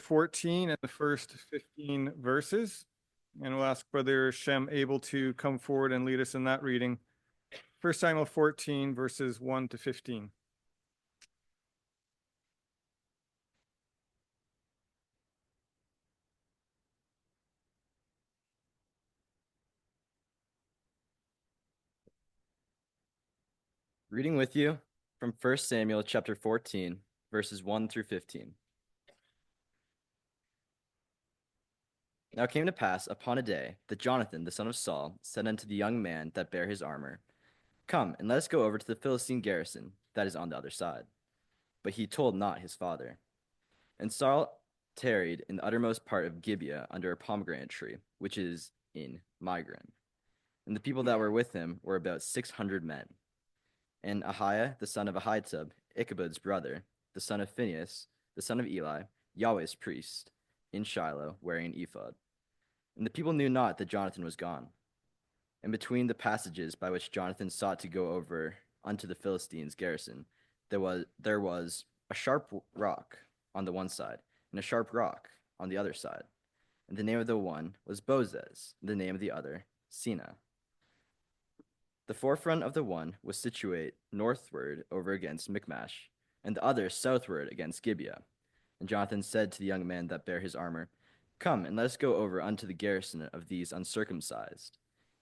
14 and the first 15 verses. And we'll ask Brother Shem Abel to come forward and lead us in that reading. 1 Samuel 14, verses 1 to 15. Reading with you from 1 Samuel chapter 14, verses 1 through 15. Now it came to pass upon a day that Jonathan, the son of Saul, said unto the young man that bare his armor, Come, and let us go over to the Philistine garrison that is on the other side. But he told not his father. And Saul tarried in the uttermost part of Gibeah under a pomegranate tree, which is in Migron. And the people that were with him were about 600 men. And Ahiah, the son of Ahitub, Ichabod's brother, the son of Phinehas, the son of Eli, Yahweh's priest, in Shiloh, wearing an ephod. And the people knew not that Jonathan was gone. And between the passages by which Jonathan sought to go over unto the Philistines' garrison, there was a sharp rock on the one side, and a sharp rock on the other side. And the name of the one was Bozez, and the name of the other, Sina. The forefront of the one was situate northward over against Michmash, and the other southward against Gibeah. And Jonathan said to the young man that bare his armor, Come, and let us go over unto the garrison of these uncircumcised.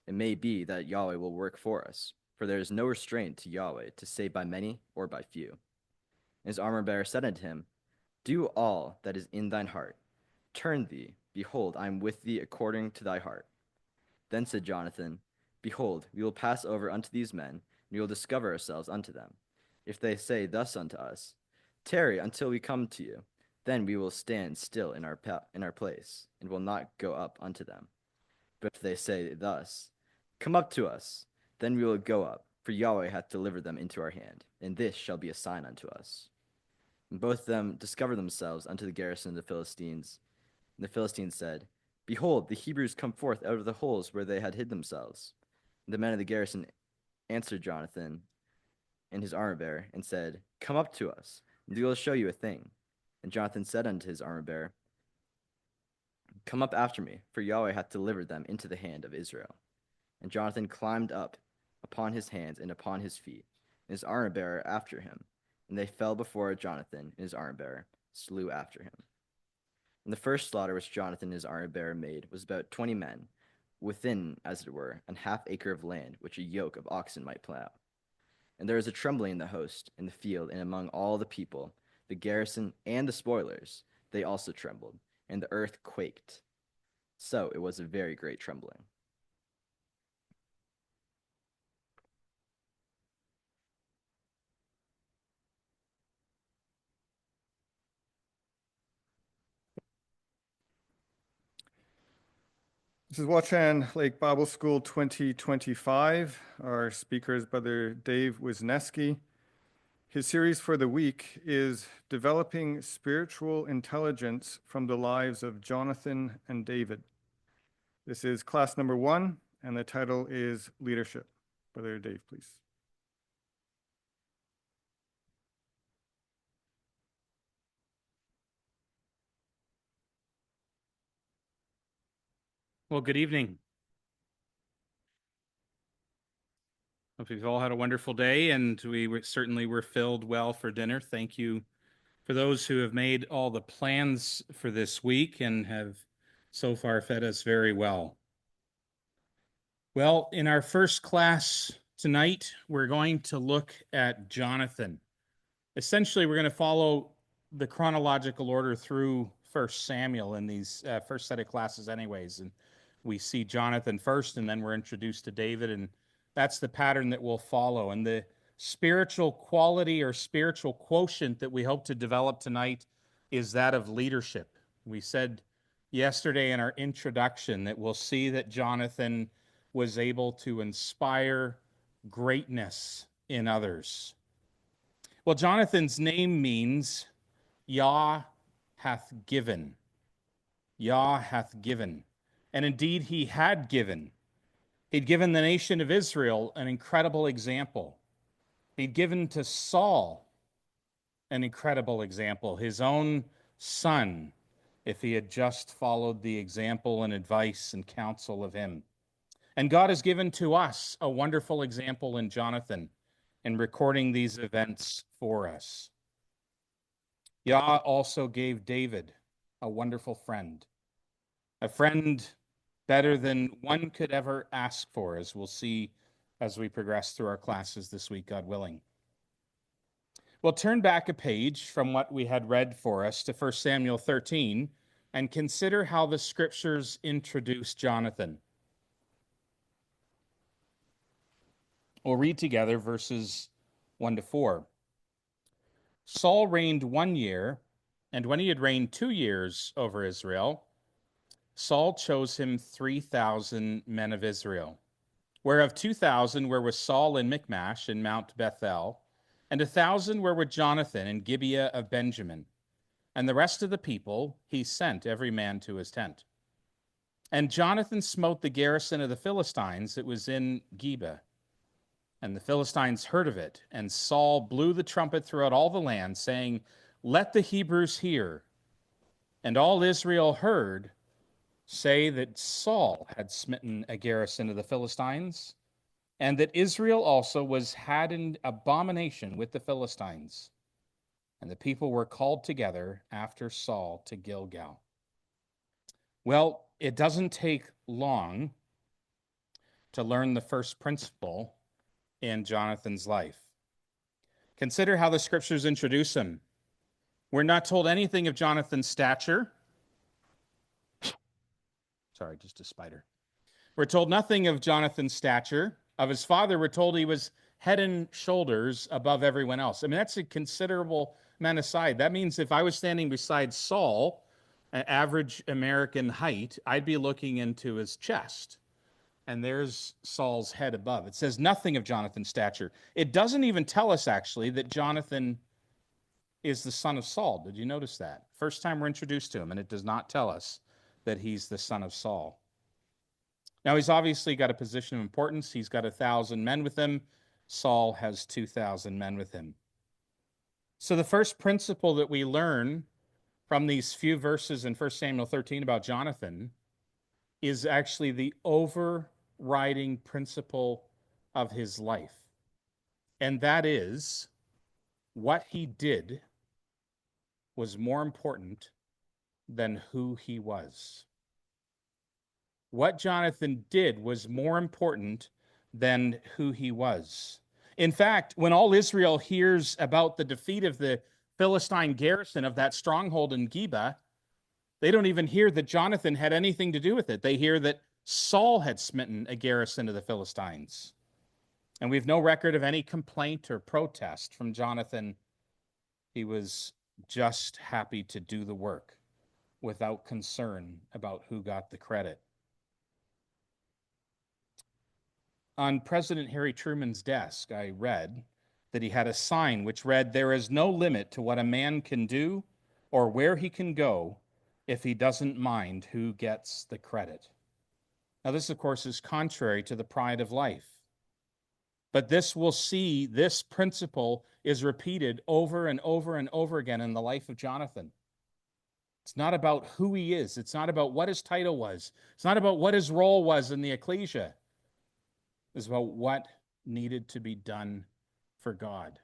It may be that Yahweh will work for us, for there is no restraint to Yahweh to save by many or by few. And his armor-bearer said unto him, Do all that is in thine heart. Turn thee, behold, I am with thee according to thy heart. Then said Jonathan, Behold, we will pass over unto these men, and we will discover ourselves unto them. If they say thus unto us, Tarry until we come to you, then we will stand still in our place, and will not go up unto them. But if they say thus, Come up to us, then we will go up, for Yahweh hath delivered them into our hand, and this shall be a sign unto us. And both of them discovered themselves unto the garrison of the Philistines. And the Philistines said, Behold, the Hebrews come forth out of the holes where they had hid themselves. And the men of the garrison answered Jonathan and his armor-bearer, and said, Come up to us, and we will show you a thing. And Jonathan said unto his armor-bearer, Come up after me, for Yahweh hath delivered them into the hand of Israel. And Jonathan climbed up upon his hands and upon his feet, and his armor-bearer after him. And they fell before Jonathan, and his armor-bearer slew after him. And the first slaughter which Jonathan and his armor-bearer made was about 20 men, within, as it were, an half acre of land which a yoke of oxen might plow. And there was a trembling in the host, in the field, and among all the people, the garrison and the spoilers, they also trembled, and the earth quaked. So it was a very great trembling. This is Watchung Lake Bible School 2025. Our speaker is Brother Dave Wisniewski. His series for the week is Developing Spiritual Intelligence from the Lives of Jonathan and David. This is class number 1, and the title is Leadership. Brother Dave, please. Well, good evening. Hope you've all had a wonderful day, and we certainly were filled well for dinner. Thank you for those who have made all the plans for this week and have so far fed us very well. Well, in our first class tonight, we're going to look at Jonathan. Essentially, we're going to follow the chronological order through 1 Samuel in these first set of classes anyways, and we see Jonathan first, and then we're introduced to David, and that's the pattern that we'll follow. And the spiritual quality or spiritual quotient that we hope to develop tonight is that of leadership. We said yesterday in our introduction that we'll see that Jonathan was able to inspire greatness in others. Well, Jonathan's name means Yah hath given. Yah hath given. And indeed, he had given. He'd given the nation of Israel an incredible example. He'd given to Saul an incredible example, his own son, if he had just followed the example and advice and counsel of him. And God has given to us a wonderful example in Jonathan in recording these events for us. Yah also gave David a wonderful friend, a friend better than one could ever ask for, as we'll see as we progress through our classes this week, God willing. We'll turn back a page from what we had read for us to 1 Samuel 13 and consider how the scriptures introduce Jonathan. We'll read together verses 1 to 4. Saul reigned 1 year, and when he had reigned 2 years over Israel, Saul chose him 3,000 men of Israel, whereof 2,000 were with Saul in Michmash in Mount Bethel, and 1,000 were with Jonathan in Gibeah of Benjamin. And the rest of the people he sent every man to his tent. And Jonathan smote the garrison of the Philistines that was in Gibeah. And the Philistines heard of it, and Saul blew the trumpet throughout all the land, saying, Let the Hebrews hear. And all Israel heard say that Saul had smitten a garrison of the Philistines, and that Israel also had an abomination with the Philistines. And the people were called together after Saul to Gilgal. Well, it doesn't take long to learn the first principle in Jonathan's life. Consider how the scriptures introduce him. We're not told anything of Jonathan's stature. Sorry, just a spider. We're told nothing of Jonathan's stature. Of his father, we're told he was head and shoulders above everyone else. I mean, that's a considerable amount of size. That means if I was standing beside Saul, an average American height, I'd be looking into his chest. And there's Saul's head above. It says nothing of Jonathan's stature. It doesn't even tell us, actually, that Jonathan is the son of Saul. Did you notice that? First time we're introduced to him, and it does not tell us that he's the son of Saul. Now, he's obviously got a position of importance. He's got 1,000 men with him. Saul has 2,000 men with him. So the first principle that we learn from these few verses in 1 Samuel 13 about Jonathan is actually the overriding principle of his life. And that is, what he did was more important than who he was. What Jonathan did was more important than who he was. In fact, when all Israel hears about the defeat of the Philistine garrison of that stronghold in Gibeah, they don't even hear that Jonathan had anything to do with it. They hear that Saul had smitten a garrison of the Philistines. And we have no record of any complaint or protest from Jonathan. He was just happy to do the work without concern about who got the credit. On President Harry Truman's desk, I read that he had a sign which read, "There is no limit to what a man can do or where he can go if he doesn't mind who gets the credit." Now, this, of course, is contrary to the pride of life. But we'll see this principle is repeated over and over and over again in the life of Jonathan. It's not about who he is. It's not about what his title was. It's not about what his role was in the ecclesia. It's about what needed to be done for God.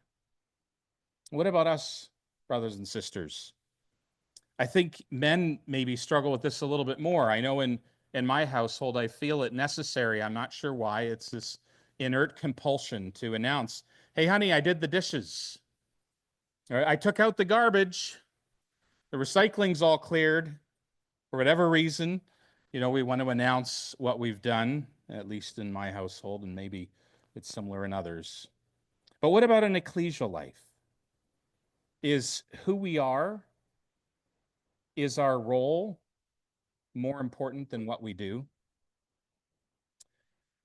What about us, brothers and sisters? I think men maybe struggle with this a little bit more. I know in my household, I feel it necessary. I'm not sure why. It's this inert compulsion to announce, "Hey, honey, I did the dishes. Or, I took out the garbage. The recycling's all cleared." For whatever reason, we want to announce what we've done, at least in my household, and maybe it's similar in others. But what about an ecclesial life? Is who we are, is our role more important than what we do?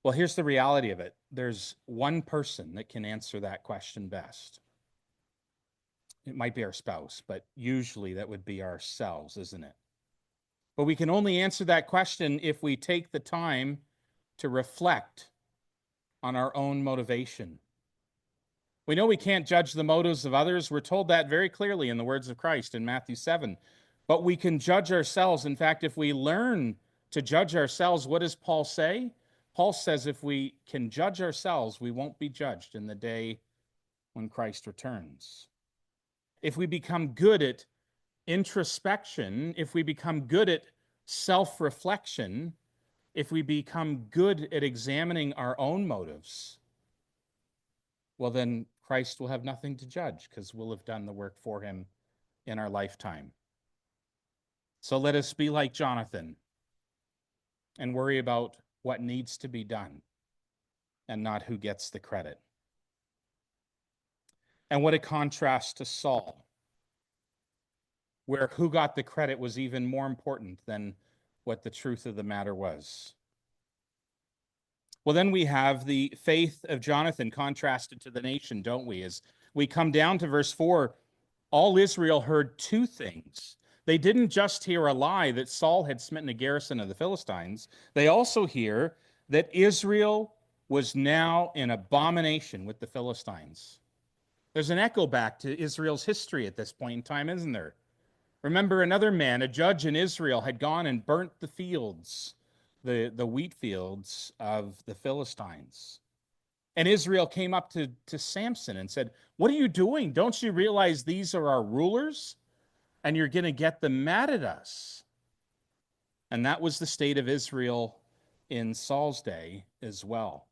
Well, here's the reality of it. There's one person that can answer that question best. It might be our spouse, but usually that would be ourselves, isn't it? But we can only answer that question if we take the time to reflect on our own motivation. We know we can't judge the motives of others. We're told that very clearly in the words of Christ in Matthew 7. But we can judge ourselves. In fact, if we learn to judge ourselves, what does Paul say? Paul says if we can judge ourselves, we won't be judged in the day when Christ returns. If we become good at introspection, if we become good at self-reflection, if we become good at examining our own motives, well, then Christ will have nothing to judge because we'll have done the work for him in our lifetime. So let us be like Jonathan and worry about what needs to be done and not who gets the credit. And what a contrast to Saul, where who got the credit was even more important than what the truth of the matter was. Well, then we have the faith of Jonathan contrasted to the nation, don't we? As we come down to verse 4, all Israel heard two things. They didn't just hear a lie that Saul had smitten a garrison of the Philistines. They also hear that Israel was now in abomination with the Philistines. There's an echo back to Israel's history at this point in time, isn't there? Remember, another man, a judge in Israel, had gone and burnt the fields, the wheat fields of the Philistines. And Israel came up to Samson and said, "What are you doing? Don't you realize these are our rulers? And you're going to get them mad at us." And that was the state of Israel in Saul's day as well.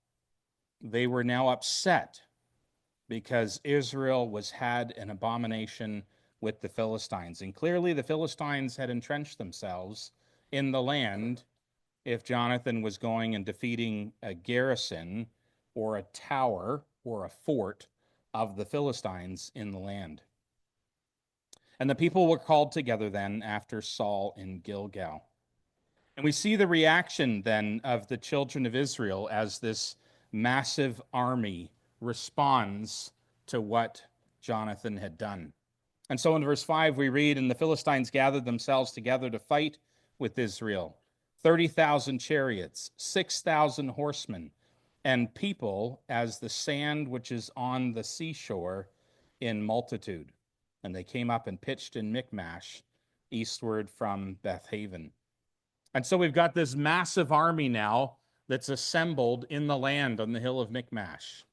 They were now upset because Israel had an abomination with the Philistines. And clearly the Philistines had entrenched themselves in the land if Jonathan was going and defeating a garrison or a tower or a fort of the Philistines in the land. And the people were called together then after Saul in Gilgal. And we see the reaction then of the children of Israel as this massive army responds to what Jonathan had done. And so in verse 5 we read, "And the Philistines gathered themselves together to fight with Israel, 30,000 chariots, 6,000 horsemen, and people as the sand which is on the seashore in multitude. And they came up and pitched in Michmash, eastward from Bethaven." And so we've got this massive army now that's assembled in the land on the hill of Michmash.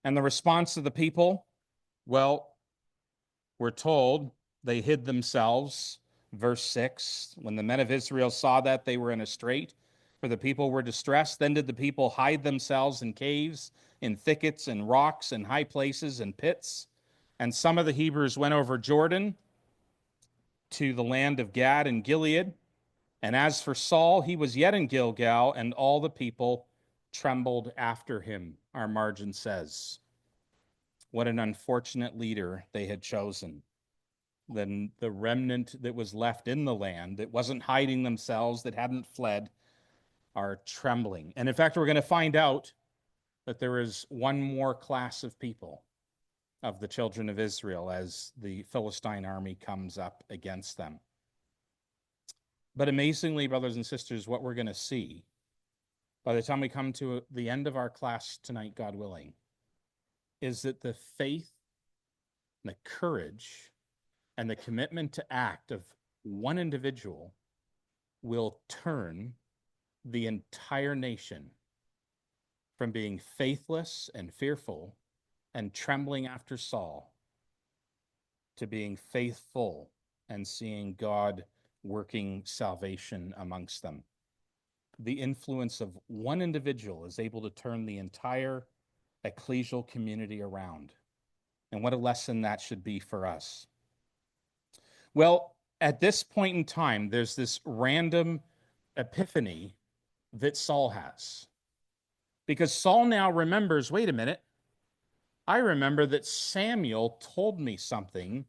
And the response of the people, well, we're told they hid themselves. Verse 6, "When the men of Israel saw that, they were in a strait, for the people were distressed. Then did the people hide themselves in caves, in thickets, and rocks, and high places, and pits. And some of the Hebrews went over Jordan to the land of Gad and Gilead. And as for Saul, he was yet in Gilgal, and all the people trembled after him," our margin says. What an unfortunate leader they had chosen. Then the remnant that was left in the land, that wasn't hiding themselves, that hadn't fled, are trembling. And in fact, we're going to find out that there is one more class of people, of the children of Israel, as the Philistine army comes up against them. But amazingly, brothers and sisters, what we're going to see by the time we come to the end of our class tonight, God willing, is that the faith, the courage, and the commitment to act of one individual will turn the entire nation from being faithless and fearful and trembling after Saul to being faithful and seeing God working salvation amongst them. The influence of one individual is able to turn the entire ecclesial community around. And what a lesson that should be for us. Well, at this point in time, there's this random epiphany that Saul has. Because Saul now remembers, wait a minute, I remember that Samuel told me something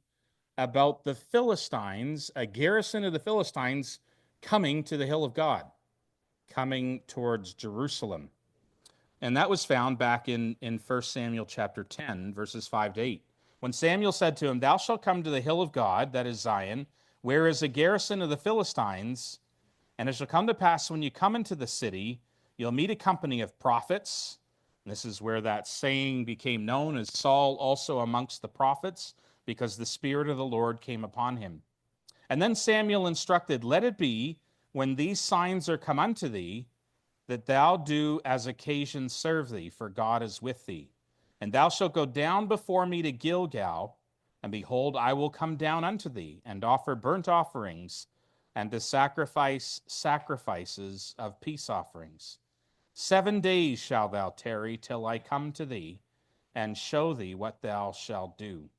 about the Philistines, a garrison of the Philistines coming to the hill of God, coming towards Jerusalem. And that was found back in 1 Samuel chapter 10, verses 5 to 8. When Samuel said to him, "Thou shalt come to the hill of God," that is Zion, "where is a garrison of the Philistines, and it shall come to pass when you come into the city, you'll meet a company of prophets." And this is where that saying became known as Saul also amongst the prophets, because the Spirit of the Lord came upon him. And then Samuel instructed, let it be, when these signs are come unto thee, that thou do as occasion serve thee, for God is with thee. And thou shalt go down before me to Gilgal, and behold, I will come down unto thee, and offer burnt offerings, and to sacrifice sacrifices of peace offerings. 7 days shalt thou tarry till I come to thee, and show thee what thou shalt do.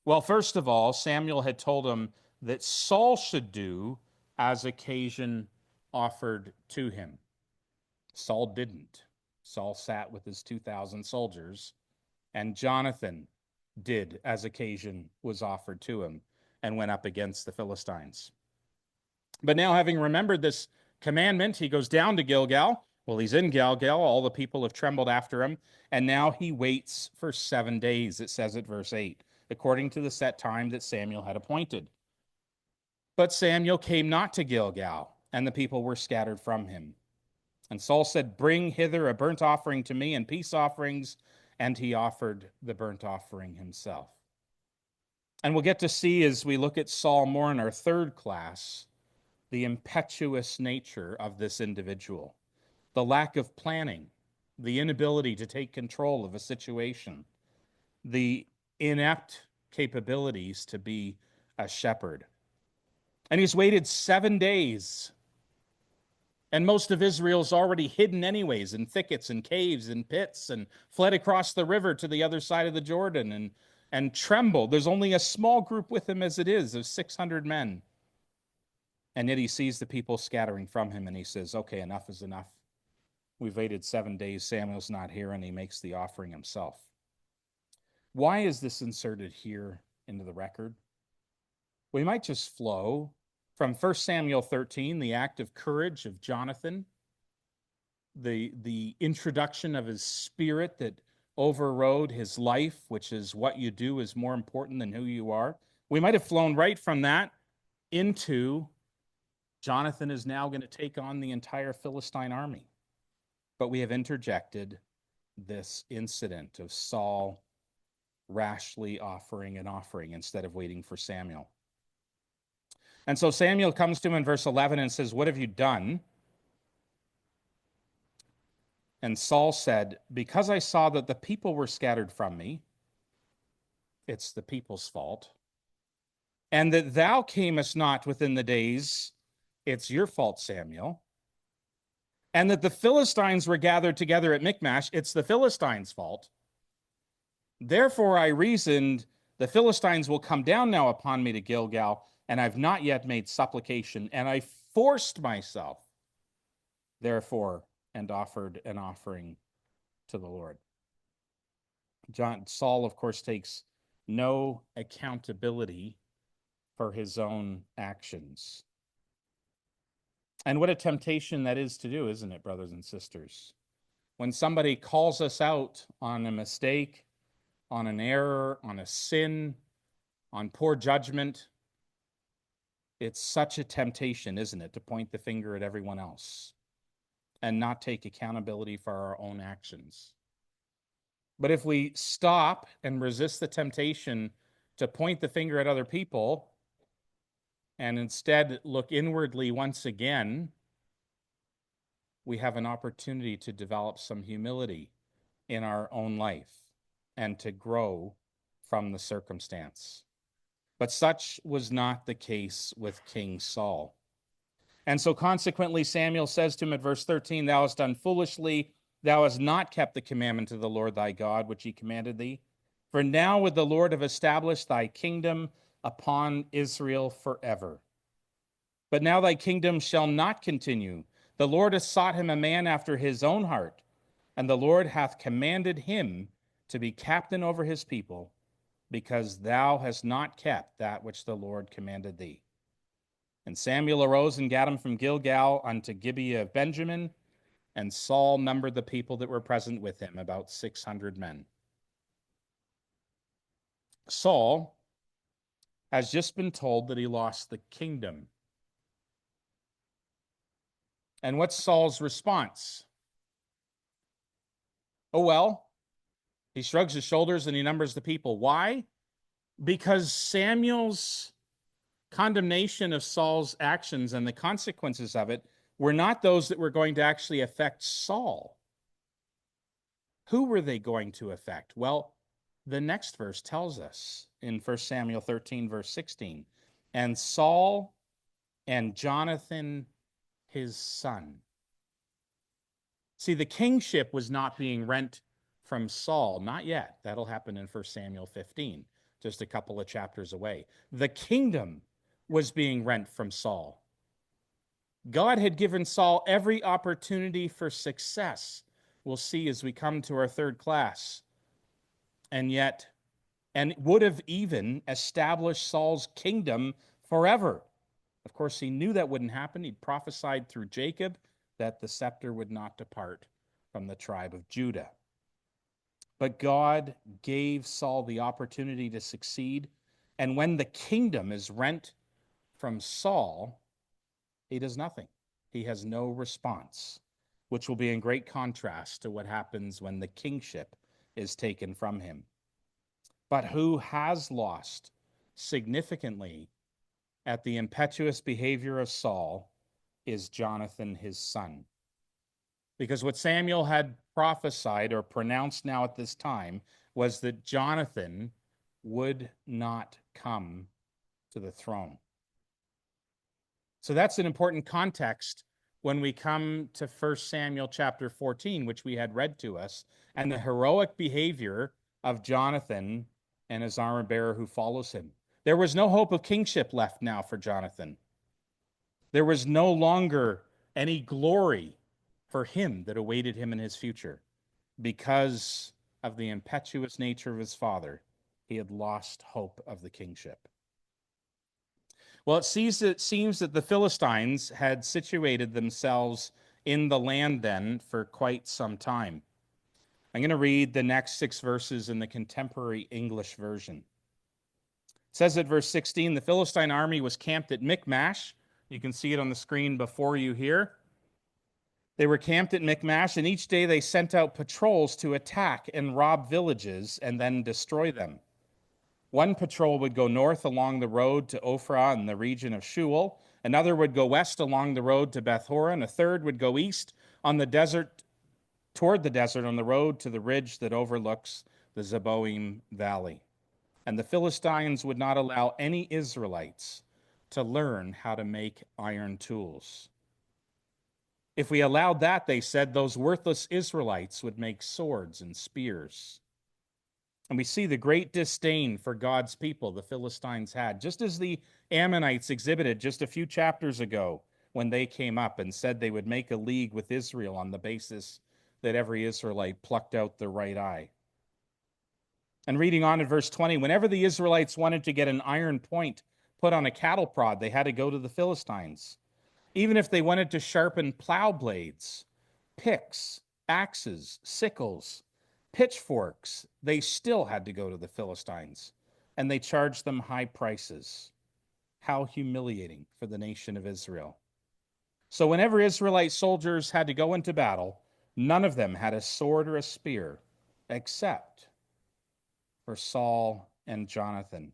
Well, first of all, Samuel had told him that Saul should do as occasion offered to him. Saul didn't. Saul sat with his 2,000 soldiers, and Jonathan did as occasion was offered to him and went up against the Philistines. But now, having remembered this commandment, he goes down to Gilgal. Well, he's in Gilgal. All the people have trembled after him, and now he waits for 7 days, it says at verse 8, according to the set time that Samuel had appointed. But Samuel came not to Gilgal, and the people were scattered from him. And Saul said, bring hither a burnt offering to me and peace offerings, and he offered the burnt offering himself. And we'll get to see as we look at Saul more in our third class, the impetuous nature of this individual, the lack of planning, the inability to take control of a situation, the inept capabilities to be a shepherd. And he's waited 7 days. And most of Israel's already hidden anyways in thickets and caves and pits and fled across the river to the other side of the Jordan and trembled. There's only a small group with him as it is of 600 men. And yet he sees the people scattering from him and he says, okay, enough is enough. We've waited 7 days. Samuel's not here, and he makes the offering himself. Why is this inserted here into the record? We might just flow from 1 Samuel 13, the act of courage of Jonathan, the introduction of his spirit that overrode his life, which is what you do is more important than who you are. We might have flown right from that into Jonathan is now going to take on the entire Philistine army. But we have interjected this incident of Saul rashly offering an offering instead of waiting for Samuel. And so Samuel comes to him in verse 11 and says, what have you done? And Saul said, because I saw that the people were scattered from me, it's the people's fault, and that thou camest not within the days, it's your fault, Samuel, and that the Philistines were gathered together at Michmash, it's the Philistines' fault. Therefore I reasoned, the Philistines will come down now upon me to Gilgal, and I've not yet made supplication, and I forced myself, therefore, and offered an offering to the Lord. Saul, of course, takes no accountability for his own actions. And what a temptation that is to do, isn't it, brothers and sisters? When somebody calls us out on a mistake, on an error, on a sin, on poor judgment, it's such a temptation, isn't it, to point the finger at everyone else and not take accountability for our own actions. But if we stop and resist the temptation to point the finger at other people and instead look inwardly once again, we have an opportunity to develop some humility in our own life and to grow from the circumstance. But such was not the case with King Saul. And so consequently, Samuel says to him at verse 13, thou hast done foolishly, thou hast not kept the commandment of the Lord thy God, which he commanded thee. For now would the Lord have established thy kingdom upon Israel forever. But now thy kingdom shall not continue. The Lord hath sought him a man after his own heart, and the Lord hath commanded him to be captain over his people, because thou hast not kept that which the Lord commanded thee. And Samuel arose and gat him from Gilgal unto Gibeah of Benjamin, and Saul numbered the people that were present with him, about 600 men. Saul has just been told that he lost the kingdom. And what's Saul's response? Oh, well, he shrugs his shoulders and he numbers the people. Why? because Samuel's condemnation of Saul's actions and the consequences of it were not those that were going to actually affect Saul. Who were they going to affect? Well, the next verse tells us in 1 Samuel 13, verse 16, and Saul and Jonathan, his son. See, the kingship was not being rent from Saul, not yet. That'll happen in 1 Samuel 15, just a couple of chapters away. The kingdom was being rent from Saul. God had given Saul every opportunity for success. We'll see as we come to our third class. And would have even established Saul's kingdom forever. Of course, he knew that wouldn't happen. He'd prophesied through Jacob that the scepter would not depart from the tribe of Judah. But God gave Saul the opportunity to succeed. And when the kingdom is rent from Saul, he does nothing. He has no response, which will be in great contrast to what happens when the kingship is taken from him. But who has lost significantly at the impetuous behavior of Saul is Jonathan, his son. Because what Samuel had prophesied or pronounced now at this time was that Jonathan would not come to the throne. So that's an important context when we come to 1 Samuel chapter 14, which we had read to us, and the heroic behavior of Jonathan and his armor bearer who follows him. There was no hope of kingship left now for Jonathan. There was no longer any glory for him that awaited him in his future. Because of the impetuous nature of his father, he had lost hope of the kingship. Well, it seems that the Philistines had situated themselves in the land then for quite some time. I'm going to read the next 6 verses in the contemporary English version. It says at verse 16, the Philistine army was camped at Michmash. You can see it on the screen before you here. They were camped at Michmash, and each day they sent out patrols to attack and rob villages and then destroy them. One patrol would go north along the road to Ophrah in the region of Shual. Another would go west along the road to Beth-horon. A third would go east on the desert, toward the desert on the road to the ridge that overlooks the Zeboim Valley. And the Philistines would not allow any Israelites to learn how to make iron tools. If we allowed that, they said, those worthless Israelites would make swords and spears. And we see the great disdain for God's people the Philistines had, just as the Ammonites exhibited just a few chapters ago when they came up and said they would make a league with Israel on the basis that every Israelite plucked out their right eye. And reading on in verse 20, whenever the Israelites wanted to get an iron point put on a cattle prod, they had to go to the Philistines. Even if they wanted to sharpen plow blades, picks, axes, sickles, pitchforks, they still had to go to the Philistines, and they charged them high prices. How humiliating for the nation of Israel. So whenever Israelite soldiers had to go into battle, none of them had a sword or a spear, except for Saul and Jonathan.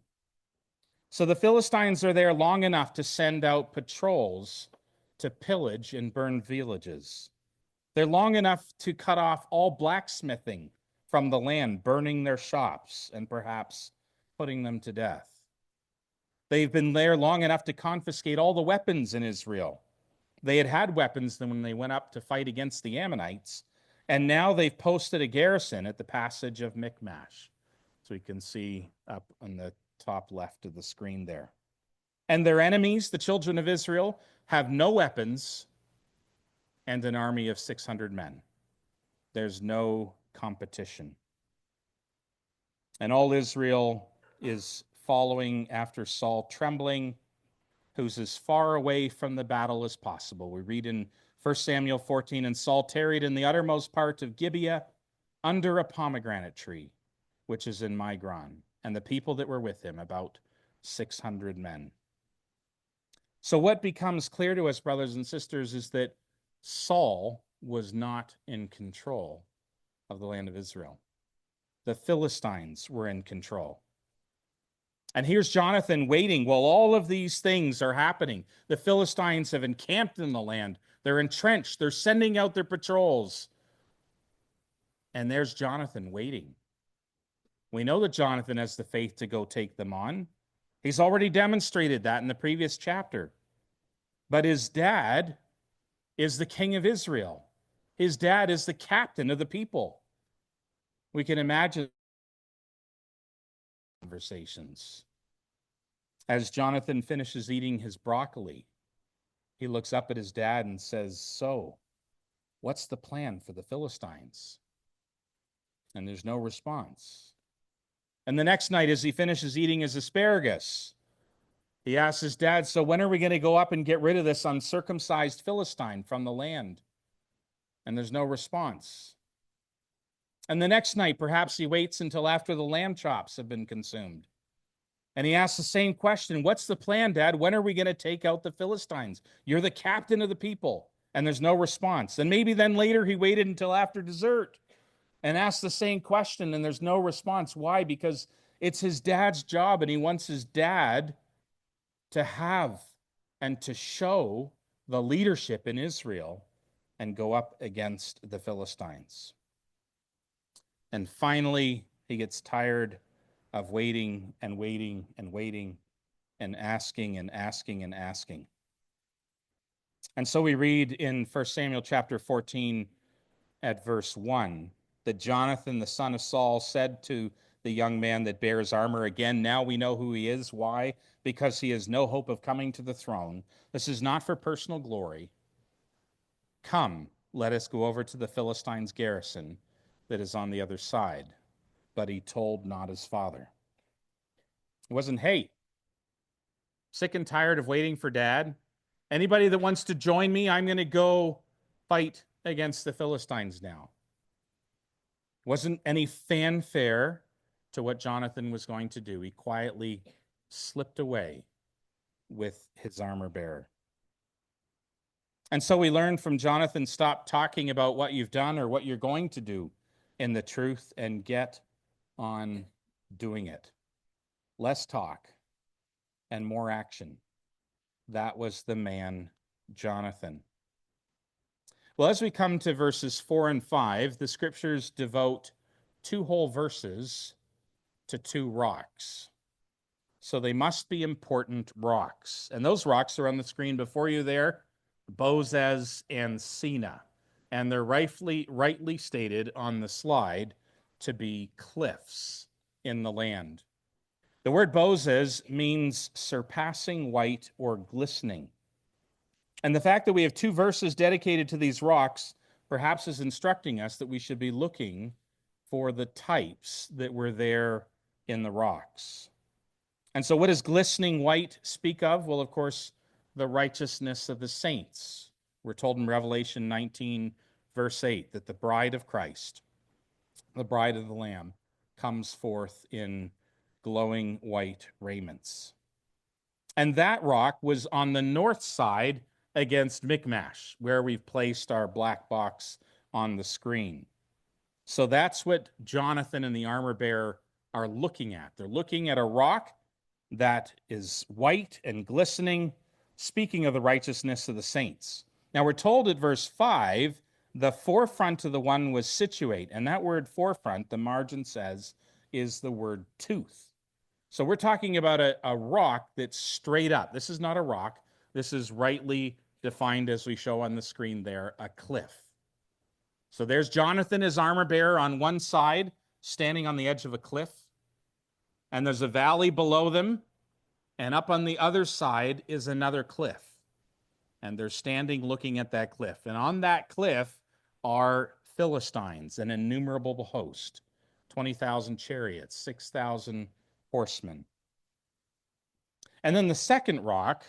So the Philistines are there long enough to send out patrols to pillage and burn villages. They're long enough to cut off all blacksmithing from the land, burning their shops and perhaps putting them to death. They've been there long enough to confiscate all the weapons in Israel. They had weapons when they went up to fight against the Ammonites, and now they've posted a garrison at the passage of Michmash. So you can see up on the top left of the screen there. And their enemies, the children of Israel, have no weapons and an army of 600 men. There's no competition. And all Israel is following after Saul, trembling, who's as far away from the battle as possible. We read in 1 Samuel 14, and Saul tarried in the uttermost part of Gibeah under a pomegranate tree, which is in Migron, and the people that were with him, about 600 men. So what becomes clear to us, brothers and sisters, is that Saul was not in control of the land of Israel. The Philistines were in control. And here's Jonathan waiting while all of these things are happening. The Philistines have encamped in the land. They're entrenched. They're sending out their patrols. And there's Jonathan waiting. We know that Jonathan has the faith to go take them on. He's already demonstrated that in the previous chapter. But his dad is the king of Israel. His dad is the captain of the people. We can imagine conversations. As Jonathan finishes eating his broccoli, he looks up at his dad and says, "So, what's the plan for the Philistines?" And there's no response. And the next night, as he finishes eating his asparagus, he asks his dad, "So when are we going to go up and get rid of this uncircumcised Philistine from the land?" And there's no response. And the next night, perhaps he waits until after the lamb chops have been consumed. And he asks the same question, "What's the plan, Dad? When are we going to take out the Philistines? You're the captain of the people." And there's no response. And maybe then later he waited until after dessert and asked the same question, and there's no response. Why? Because it's his dad's job, and he wants his dad to have and to show the leadership in Israel and go up against the Philistines. And finally, he gets tired of waiting and waiting and waiting and asking and asking and asking. And so we read in 1 Samuel chapter 14 at verse 1 that Jonathan, the son of Saul, said to the young man that bears armor, "Again, now we know who he is." Why? Because he has no hope of coming to the throne. This is not for personal glory. "Come, let us go over to the Philistines' garrison that is on the other side." But he told not his father. It wasn't, "Hey, sick and tired of waiting for Dad? Anybody that wants to join me, I'm going to go fight against the Philistines now." Wasn't any fanfare to what Jonathan was going to do. He quietly slipped away with his armor bearer. And so we learned from Jonathan, stop talking about what you've done or what you're going to do in the truth and get on doing it. Less talk and more action. That was the man Jonathan. Well, as we come to verses 4 and 5, the scriptures devote 2 whole verses to 2 rocks. So they must be important rocks. And those rocks are on the screen before you there, Bozez and Sina. And they're rightly stated on the slide to be cliffs in the land. The word Bozez means surpassing white or glistening. And the fact that we have 2 verses dedicated to these rocks perhaps is instructing us that we should be looking for the types that were there in the rocks. And so what does glistening white speak of? Well, of course, the righteousness of the saints. We're told in Revelation 19, verse 8, that the bride of Christ, the bride of the Lamb, comes forth in glowing white raiments. And that rock was on the north side against Michmash, where we've placed our black box on the screen. So that's what Jonathan and the armor bearer are looking at. They're looking at a rock that is white and glistening, speaking of the righteousness of the saints. Now we're told at verse 5, the forefront of the one was situate, and that word forefront, the margin says, is the word tooth. So we're talking about a rock that's straight up. This is not a rock. This is rightly defined, as we show on the screen there, a cliff. So there's Jonathan, his armor bearer, on one side, standing on the edge of a cliff. And there's a valley below them. And up on the other side is another cliff. And they're standing looking at that cliff. And on that cliff are Philistines, an innumerable host, 20,000 chariots, 6,000 horsemen. And then the second rock,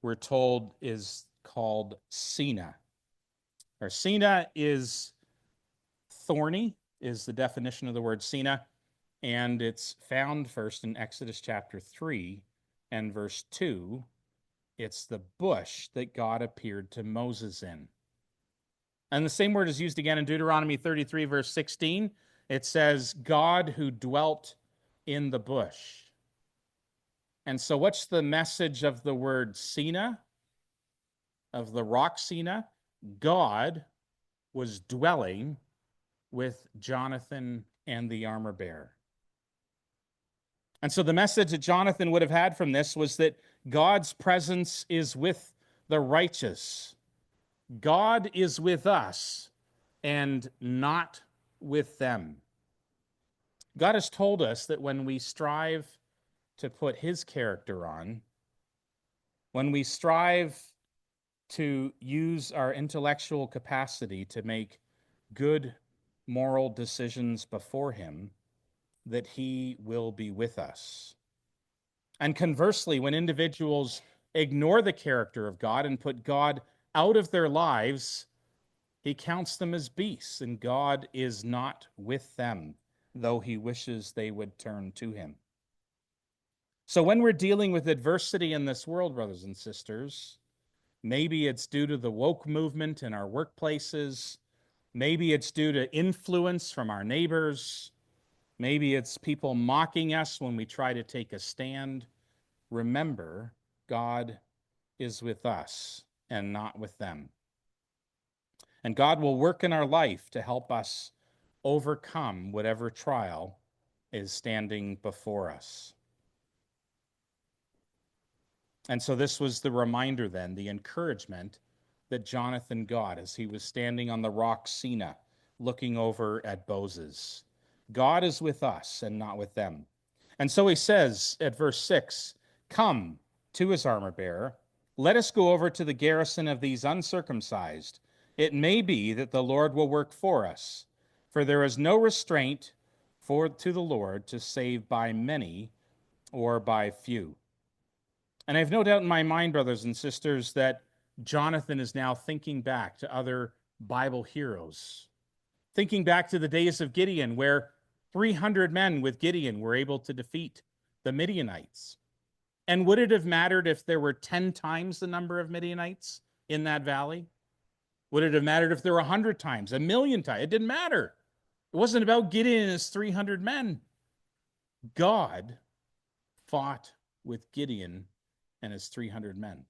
we're told, is called Sina. Or Sina is thorny, is the definition of the word Sina. And it's found first in Exodus chapter 3 and verse 2. It's the bush that God appeared to Moses in. And the same word is used again in Deuteronomy 33, verse 16. It says, God who dwelt in the bush. And so what's the message of the word Sina, of the rock Sina? God was dwelling with Jonathan and the armor bearer. And so the message that Jonathan would have had from this was that God's presence is with the righteous. God is with us and not with them. God has told us that when we strive to put his character on, when we strive to use our intellectual capacity to make good moral decisions before him, that he will be with us. And conversely, when individuals ignore the character of God and put God out of their lives, he counts them as beasts, and God is not with them, though he wishes they would turn to him. So when we're dealing with adversity in this world, brothers and sisters, maybe it's due to the woke movement in our workplaces, maybe it's due to influence from our neighbors, maybe it's people mocking us when we try to take a stand. Remember, God is with us and not with them. And God will work in our life to help us overcome whatever trial is standing before us. And so this was the reminder then, the encouragement that Jonathan got as he was standing on the rock Sina, looking over at Boses. God is with us and not with them. And so he says at verse 6, "Come," to his armor bearer, "let us go over to the garrison of these uncircumcised. It may be that the Lord will work for us, for there is no restraint to the Lord to save by many or by few." And I have no doubt in my mind, brothers and sisters, that Jonathan is now thinking back to other Bible heroes, thinking back to the days of Gideon, where 300 men with Gideon were able to defeat the Midianites. And would it have mattered if there were 10 times the number of Midianites in that valley? Would it have mattered if there were 100 times, 1,000,000 times? It didn't matter. It wasn't about Gideon and his 300 men. God fought with Gideon and his 300 men.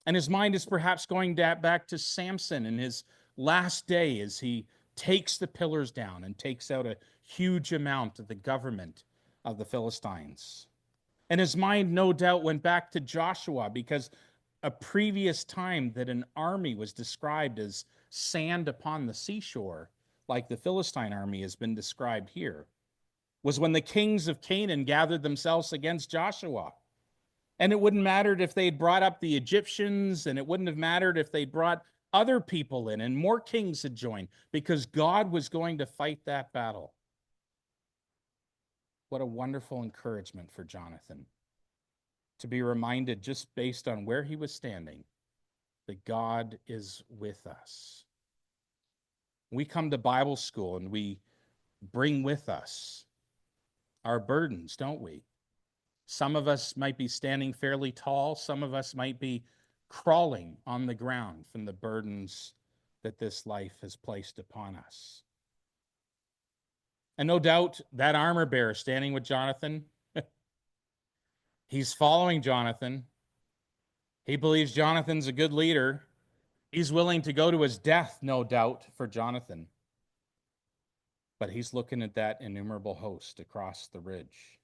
And his mind is perhaps going back to Samson in his last day as he takes the pillars down and takes out a huge amount of the government of the Philistines. And his mind, no doubt, went back to Joshua, because a previous time that an army was described as sand upon the seashore, like the Philistine army has been described here, was when the kings of Canaan gathered themselves against Joshua. And it wouldn't matter if they'd brought up the Egyptians, and it wouldn't have mattered if they brought other people in and more kings had joined, because God was going to fight that battle. What a wonderful encouragement for Jonathan to be reminded, just based on where he was standing, that God is with us. We come to Bible school and we bring with us our burdens, don't we? Some of us might be standing fairly tall. Some of us might be crawling on the ground from the burdens that this life has placed upon us. And no doubt that armor bearer standing with Jonathan, he's following Jonathan. He believes Jonathan's a good leader. He's willing to go to his death, no doubt, for Jonathan. But he's looking at that innumerable host across the ridge.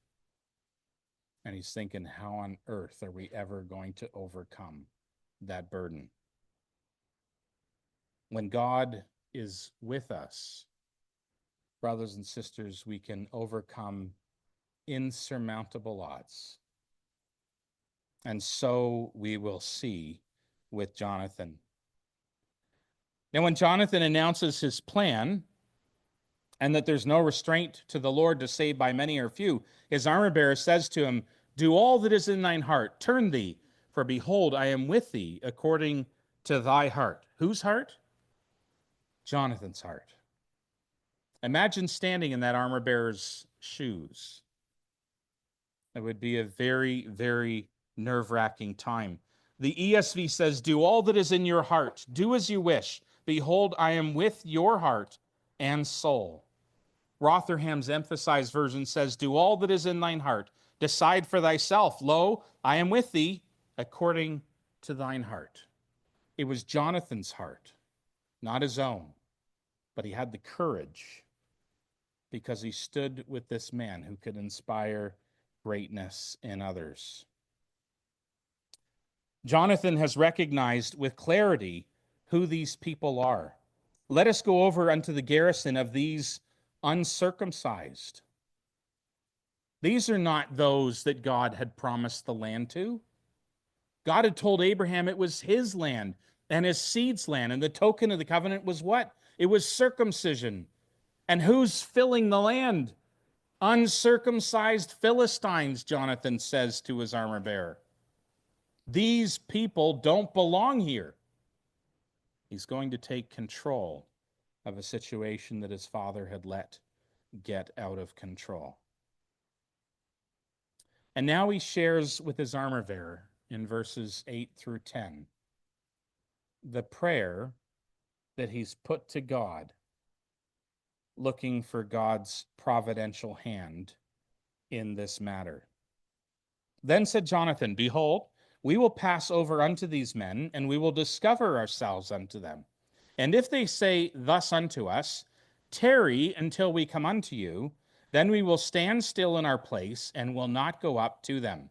And he's thinking, how on earth are we ever going to overcome that burden? When God is with us, brothers and sisters, we can overcome insurmountable odds. And so we will see with Jonathan. Now, when Jonathan announces his plan, and that there's no restraint to the Lord to save by many or few, his armor bearer says to him, "Do all that is in thine heart, turn thee, for behold, I am with thee according to thy heart." Whose heart? Jonathan's heart. Imagine standing in that armor bearer's shoes. It would be a very, very nerve-wracking time. The ESV says, "Do all that is in your heart, do as you wish. Behold, I am with your heart and soul." Rotherham's emphasized version says, "Do all that is in thine heart. Decide for thyself. Lo, I am with thee according to thine heart. It was Jonathan's heart, not his own, but he had the courage because he stood with this man who could inspire greatness in others. Jonathan has recognized with clarity who these people are. Let us go over unto the garrison of these uncircumcised. These are not those that God had promised the land to. God had told Abraham it was his land and his seed's land, and the token of the covenant was what? It was circumcision. And who's filling the land? Uncircumcised Philistines, Jonathan says to his armor bearer. These people don't belong here. He's going to take control of a situation that his father had let get out of control. And now he shares with his armor bearer in verses 8 through 10 the prayer that he's put to God, looking for God's providential hand in this matter. Then said Jonathan, Behold, we will pass over unto these men, and we will discover ourselves unto them. And if they say thus unto us, Tarry until we come unto you, then we will stand still in our place and will not go up to them.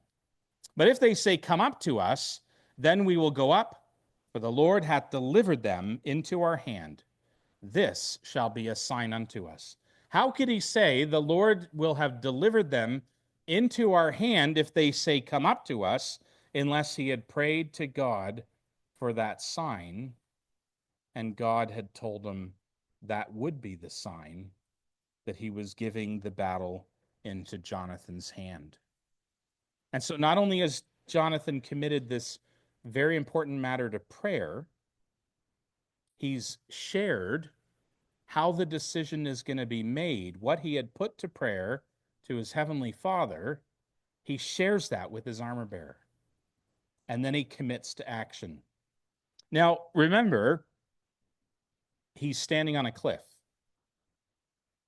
But if they say, Come up to us, then we will go up, for the Lord hath delivered them into our hand. This shall be a sign unto us. How could he say, The Lord will have delivered them into our hand if they say, Come up to us, unless he had prayed to God for that sign, and God had told him that would be the sign that he was giving the battle into Jonathan's hand. And so not only has Jonathan committed this very important matter to prayer, he's shared how the decision is going to be made, what he had put to prayer to his heavenly Father. He shares that with his armor bearer. And then he commits to action. Now, remember, he's standing on a cliff.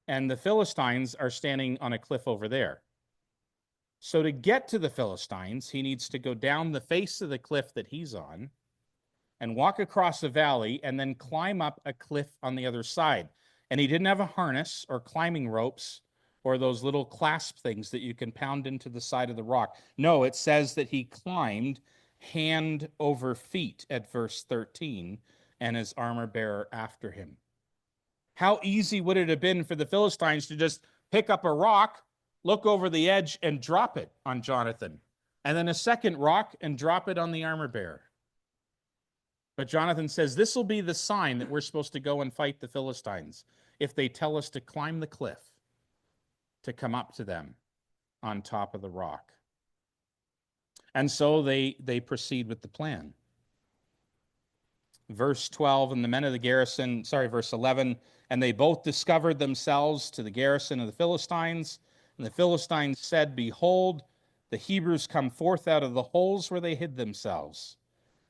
And the Philistines are standing on a cliff over there. So to get to the Philistines, he needs to go down the face of the cliff that he's on and walk across the valley and then climb up a cliff on the other side. And he didn't have a harness or climbing ropes or those little clasp things that you can pound into the side of the rock. No, it says that he climbed hand over feet at verse 13 and his armor bearer after him. How easy would it have been for the Philistines to just pick up a rock, look over the edge, and drop it on Jonathan, and then a second rock and drop it on the armor bearer? But Jonathan says, this will be the sign that we're supposed to go and fight the Philistines if they tell us to climb the cliff to come up to them on top of the rock. And so they proceed with the plan. Verse 12, and the men of the garrison, verse 11, and they both discovered themselves to the garrison of the Philistines. And the Philistines said, Behold, the Hebrews come forth out of the holes where they hid themselves.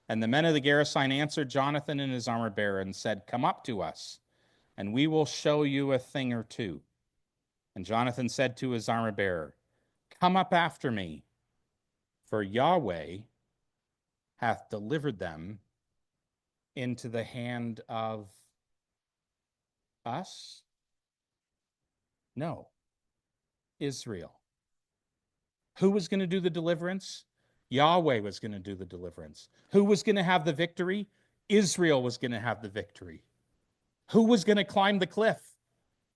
And the men of the garrison answered Jonathan and his armor bearer and said, Come up to us, and we will show you a thing or two. And Jonathan said to his armor bearer, Come up after me, for Yahweh hath delivered them into the hand of us? No, Israel. Who was going to do the deliverance? Yahweh was going to do the deliverance. Who was going to have the victory? Israel was going to have the victory. Who was going to climb the cliff?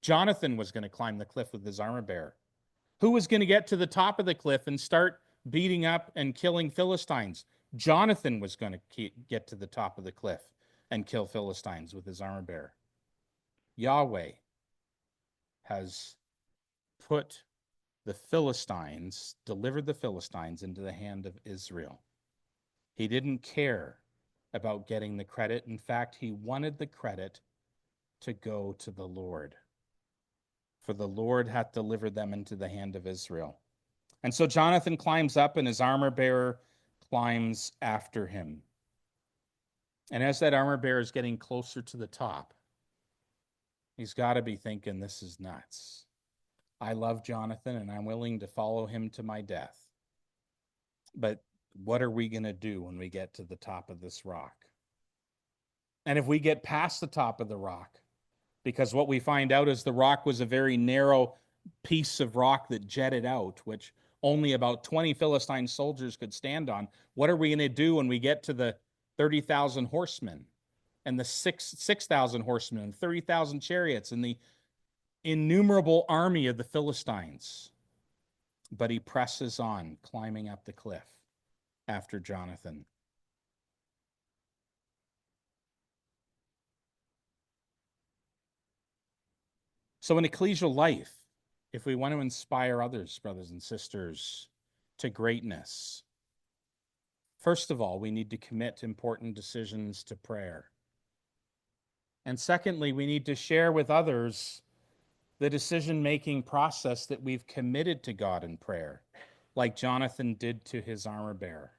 Jonathan was going to climb the cliff with his armor bearer. Who was going to get to the top of the cliff and start beating up and killing Philistines? Jonathan was going to get to the top of the cliff and kill Philistines with his armor bearer. Yahweh has put the Philistines, delivered the Philistines into the hand of Israel. He didn't care about getting the credit. In fact, he wanted the credit to go to the Lord. For the Lord hath delivered them into the hand of Israel. And so Jonathan climbs up, and his armor bearer climbs after him. And as that armor bearer is getting closer to the top, he's got to be thinking, this is nuts. I love Jonathan and I'm willing to follow him to my death. But what are we going to do when we get to the top of this rock? And if we get past the top of the rock, because what we find out is the rock was a very narrow piece of rock that jetted out, which only about 20 Philistine soldiers could stand on. What are we going to do when we get to the 30,000 horsemen and the 6,000 horsemen and 30,000 chariots and the innumerable army of the Philistines? But he presses on, climbing up the cliff after Jonathan. So in ecclesial life, if we want to inspire others, brothers and sisters, to greatness, first of all, we need to commit important decisions to prayer. And secondly, we need to share with others the decision-making process that we've committed to God in prayer, like Jonathan did to his armor bearer.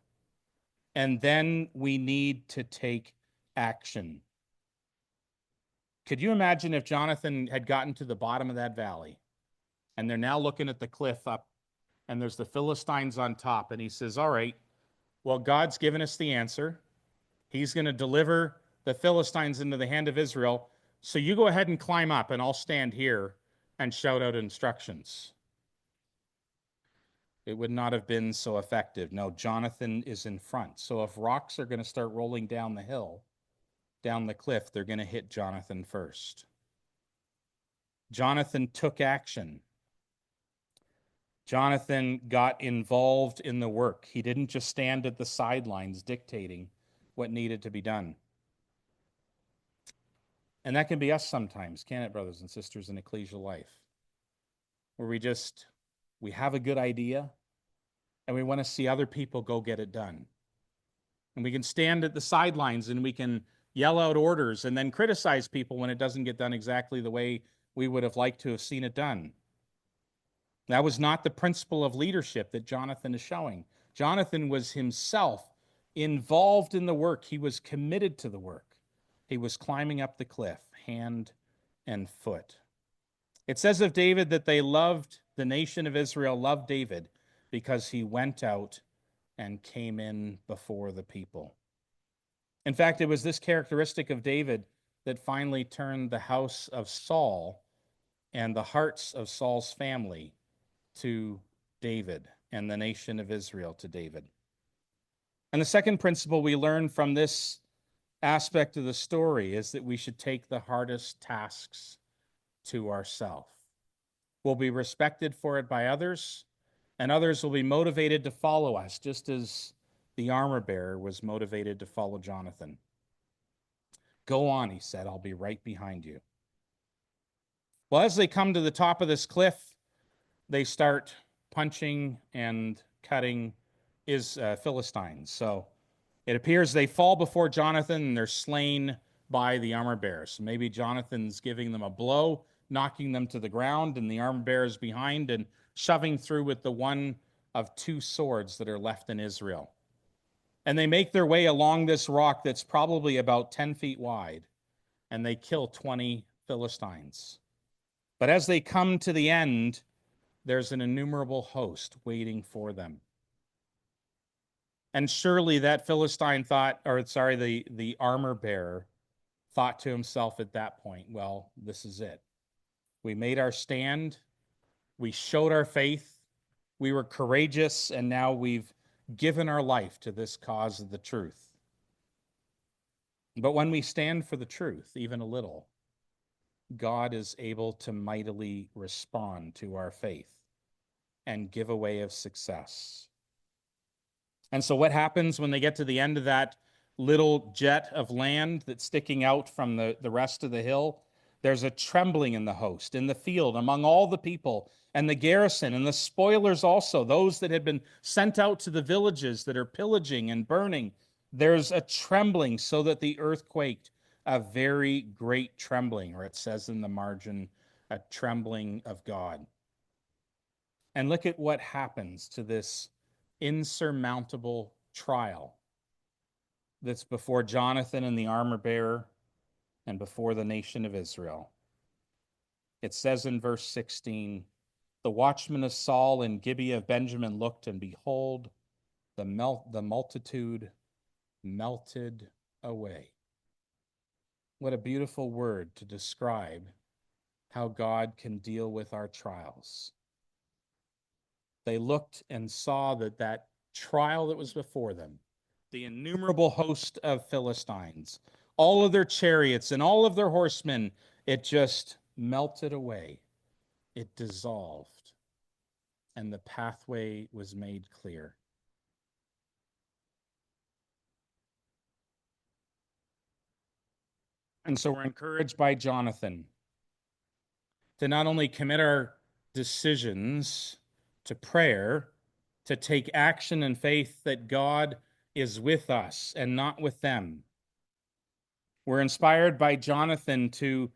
And then we need to take action. Could you imagine if Jonathan had gotten to the bottom of that valley and they're now looking at the cliff up and there's the Philistines on top and he says, all right, well, God's given us the answer. He's going to deliver the Philistines into the hand of Israel. So you go ahead and climb up and I'll stand here and shout out instructions. It would not have been so effective. No, Jonathan is in front. So if rocks are going to start rolling down the hill, down the cliff, they're going to hit Jonathan first. Jonathan took action. Jonathan got involved in the work. He didn't just stand at the sidelines dictating what needed to be done. And that can be us sometimes, can't it, brothers and sisters, in ecclesial life? Where we have a good idea and we want to see other people go get it done. And we can stand at the sidelines and we can yell out orders and then criticize people when it doesn't get done exactly the way we would have liked to have seen it done. That was not the principle of leadership that Jonathan is showing. Jonathan was himself involved in the work. He was committed to the work. He was climbing up the cliff, hand and foot. It says of David that the nation of Israel loved David because he went out and came in before the people. In fact, it was this characteristic of David that finally turned the house of Saul and the hearts of Saul's family to David and the nation of Israel to David. And the second principle we learn from this aspect of the story is that we should take the hardest tasks to ourselves. We'll be respected for it by others, and others will be motivated to follow us, just as the armor bearer was motivated to follow Jonathan. Go on, he said, I'll be right behind you. Well, as they come to the top of this cliff, they start punching and cutting Philistines. So it appears they fall before Jonathan and they're slain by the armor bearer. So maybe Jonathan's giving them a blow, knocking them to the ground, and the armor bearer's behind and shoving through with the one of two swords that are left in Israel. And they make their way along this rock that's probably about 10 feet wide, and they kill 20 Philistines. But as they come to the end, there's an innumerable host waiting for them. And surely that Philistine the armor bearer thought to himself at that point, well, this is it. We made our stand. We showed our faith. We were courageous, and now we've given our life to this cause of the truth. But when we stand for the truth, even a little, God is able to mightily respond to our faith and give a way of success. And so what happens when they get to the end of that little jet of land that's sticking out from the rest of the hill? There's a trembling in the host, in the field, among all the people, and the garrison, and the spoilers also, those that had been sent out to the villages that are pillaging and burning. There's a trembling so that the earth quaked, a very great trembling, or it says in the margin, a trembling of God. And look at what happens to this insurmountable trial that's before Jonathan and the armor bearer and before the nation of Israel. It says in verse 16, The watchmen of Saul and Gibeah of Benjamin looked, and behold, the multitude melted away. What a beautiful word to describe how God can deal with our trials. They looked and saw that trial that was before them, the innumerable host of Philistines, all of their chariots and all of their horsemen, it just melted away. It dissolved, and the pathway was made clear. And so we're encouraged by Jonathan to not only commit our decisions to prayer, to take action in faith that God is with us and not with them. We're inspired by Jonathan to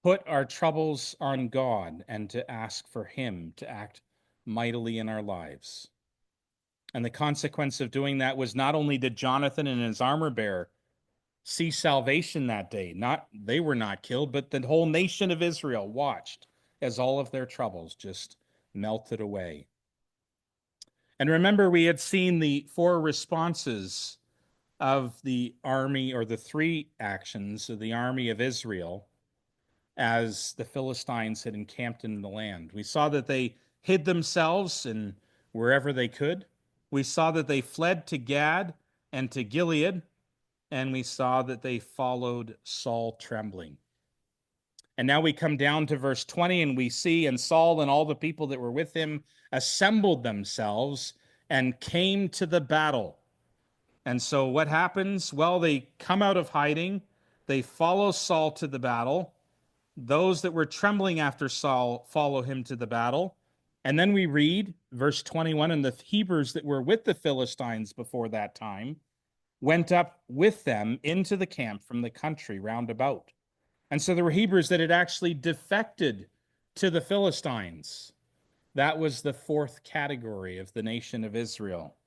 put our troubles on God and to ask for him to act mightily in our lives. And the consequence of doing that was not only did Jonathan and his armor bearer see salvation that day, they were not killed, but the whole nation of Israel watched as all of their troubles just melted away. And remember, we had seen the 4 responses of the army, or the 3 actions of the army of Israel as the Philistines had encamped in the land. We saw that they hid themselves in wherever they could. We saw that they fled to Gad and to Gilead, and we saw that they followed Saul trembling. And now we come down to verse 20, and we see, and Saul and all the people that were with him assembled themselves and came to the battle. And so what happens? Well, they come out of hiding. They follow Saul to the battle. Those that were trembling after Saul follow him to the battle. And then we read verse 21, and the Hebrews that were with the Philistines before that time went up with them into the camp from the country round about. And so there were Hebrews that had actually defected to the Philistines. That was the 4th category of the nation of Israel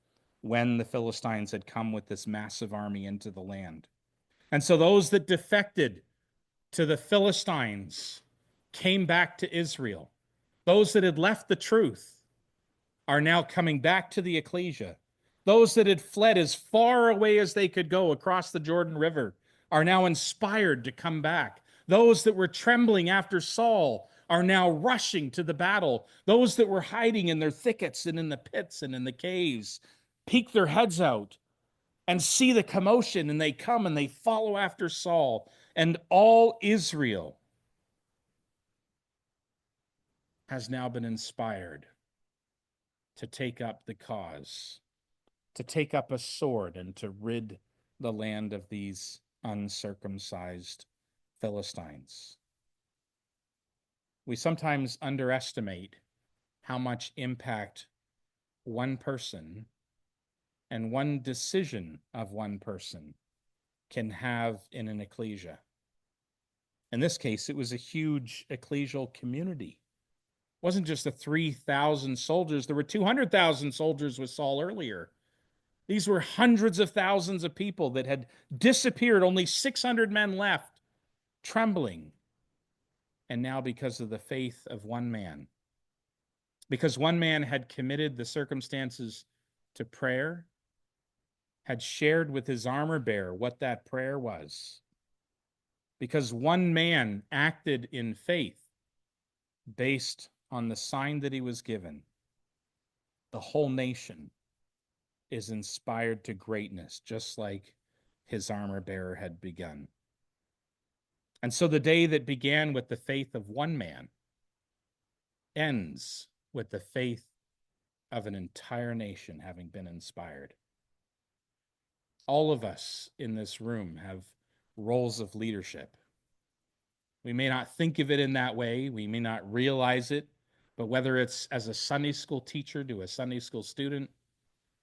when the Philistines had come with this massive army into the land. And so those that defected to the Philistines came back to Israel. Those that had left the truth are now coming back to the ecclesia. Those that had fled as far away as they could go across the Jordan River are now inspired to come back. Those that were trembling after Saul are now rushing to the battle. Those that were hiding in their thickets and in the pits and in the caves peek their heads out and see the commotion, and they come and they follow after Saul. And all Israel has now been inspired to take up the cause, to take up a sword and to rid the land of these uncircumcised Philistines. We sometimes underestimate how much impact one person and one decision of one person can have in an ecclesia. In this case, it was a huge ecclesial community. It wasn't just the 3,000 soldiers. There were 200,000 soldiers with Saul earlier. These were hundreds of thousands of people that had disappeared, only 600 men left, trembling. And now, because of the faith of one man, because one man had committed the circumstances to prayer, had shared with his armor bearer what that prayer was, because one man acted in faith based on the sign that he was given, the whole nation is inspired to greatness, just like his armor bearer had begun. And so the day that began with the faith of one man ends with the faith of an entire nation having been inspired. All of us in this room have roles of leadership. We may not think of it in that way, we may not realize it, but whether it's as a Sunday school teacher to a Sunday school student,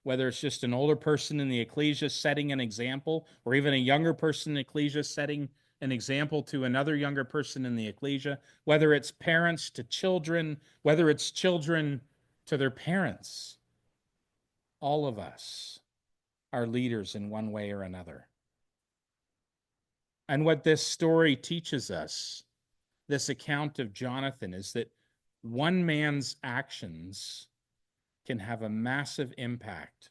whether it's just an older person in the ecclesia setting an example, or even a younger person in the ecclesia setting an example to another younger person in the ecclesia, whether it's parents to children, whether it's children to their parents, all of us are leaders in one way or another. And what this story teaches us, this account of Jonathan, is that one man's actions can have a massive impact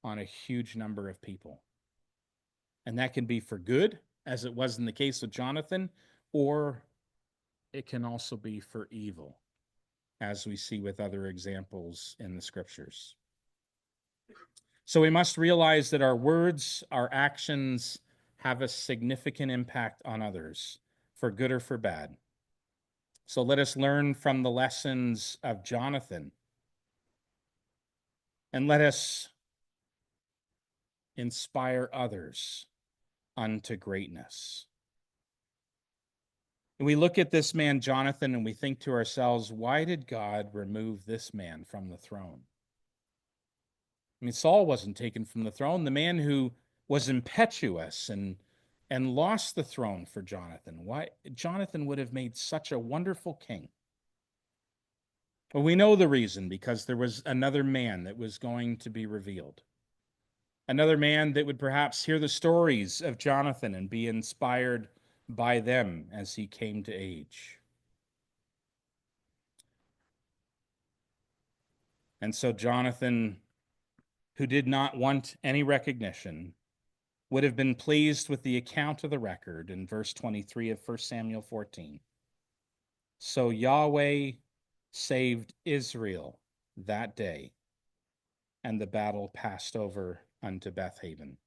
on a huge number of people. And that can be for good, as it was in the case of Jonathan, or it can also be for evil, as we see with other examples in the scriptures. So we must realize that our words, our actions have a significant impact on others, for good or for bad. So let us learn from the lessons of Jonathan, and let us inspire others unto greatness. And we look at this man, Jonathan, and we think to ourselves, why did God remove this man from the throne? I mean, Saul wasn't taken from the throne. The man who was impetuous and lost the throne for Jonathan. Why? Jonathan would have made such a wonderful king. Well, we know the reason, because there was another man that was going to be revealed. Another man that would perhaps hear the stories of Jonathan and be inspired by them as he came to age. And so Jonathan, who did not want any recognition, would have been pleased with the account of the record in verse 23 of 1 Samuel 14. So Yahweh saved Israel that day, and the battle passed over unto Bethaven.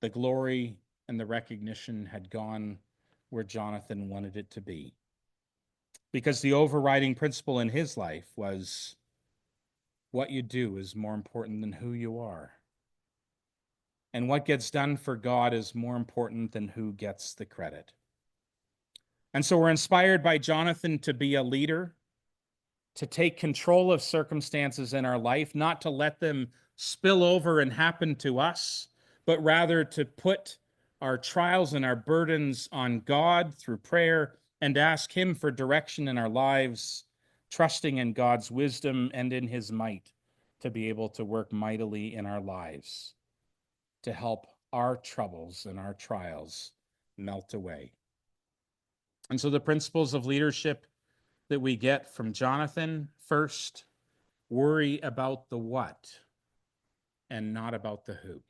The glory and the recognition had gone where Jonathan wanted it to be, because the overriding principle in his life was what you do is more important than who you are. And what gets done for God is more important than who gets the credit. And so we're inspired by Jonathan to be a leader, to take control of circumstances in our life, not to let them spill over and happen to us, but rather to put our trials and our burdens on God through prayer and ask Him for direction in our lives, trusting in God's wisdom and in His might to be able to work mightily in our lives, to help our troubles and our trials melt away. And so the principles of leadership that we get from Jonathan: first, worry about the what and not about the who.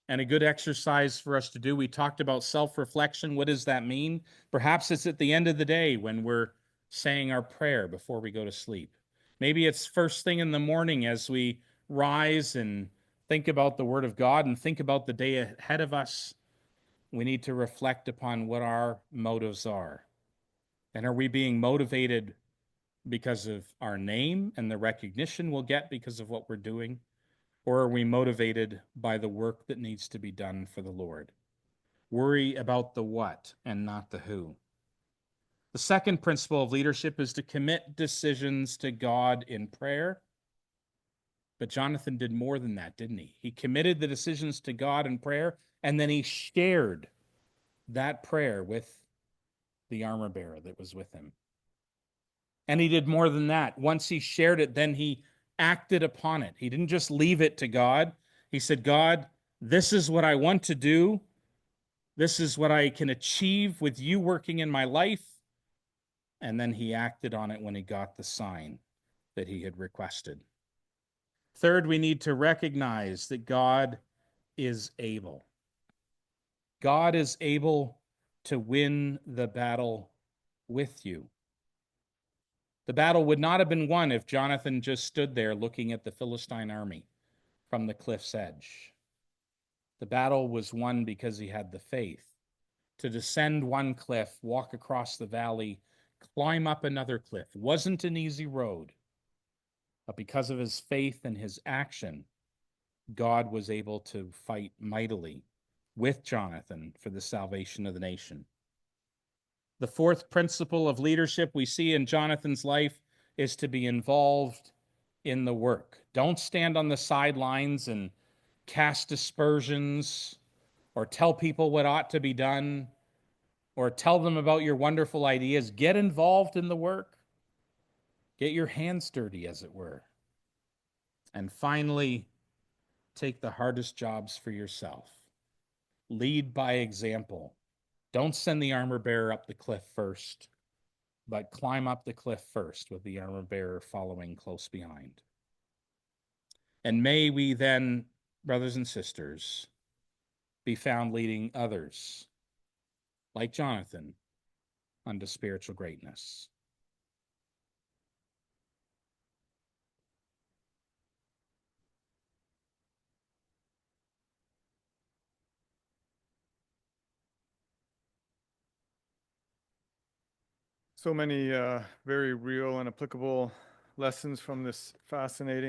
And a good exercise for us to do, we talked about self-reflection. What does that mean? Perhaps it's at the end of the day when we're saying our prayer before we go to sleep. Maybe it's first thing in the morning as we rise and think about the Word of God and think about the day ahead of us. We need to reflect upon what our motives are. And are we being motivated because of our name and the recognition we'll get because of what we're doing? Or are we motivated by the work that needs to be done for the Lord? Worry about the what and not the who. The second principle of leadership is to commit decisions to God in prayer. But Jonathan did more than that, didn't he? He committed the decisions to God in prayer, and then he shared that prayer with the armor bearer that was with him. And he did more than that. Once he shared it, then he acted upon it. He didn't just leave it to God. He said, God, this is what I want to do. This is what I can achieve with you working in my life. And then he acted on it when he got the sign that he had requested. Third, we need to recognize that God is able. God is able to win the battle with you. The battle would not have been won if Jonathan just stood there looking at the Philistine army from the cliff's edge. The battle was won because he had the faith to descend one cliff, walk across the valley, climb up another cliff. It wasn't an easy road, but because of his faith and his action, God was able to fight mightily with Jonathan for the salvation of the nation. The fourth principle of leadership we see in Jonathan's life is to be involved in the work. Don't stand on the sidelines and cast aspersions or tell people what ought to be done or tell them about your wonderful ideas. Get involved in the work. Get your hands dirty, as it were. And finally, take the hardest jobs for yourself. Lead by example. Don't send the armor bearer up the cliff first. but climb up the cliff first with the armor bearer following close behind. And may we then, brothers and sisters, be found leading others, like Jonathan, unto spiritual greatness. So many very real and applicable lessons from this fascinating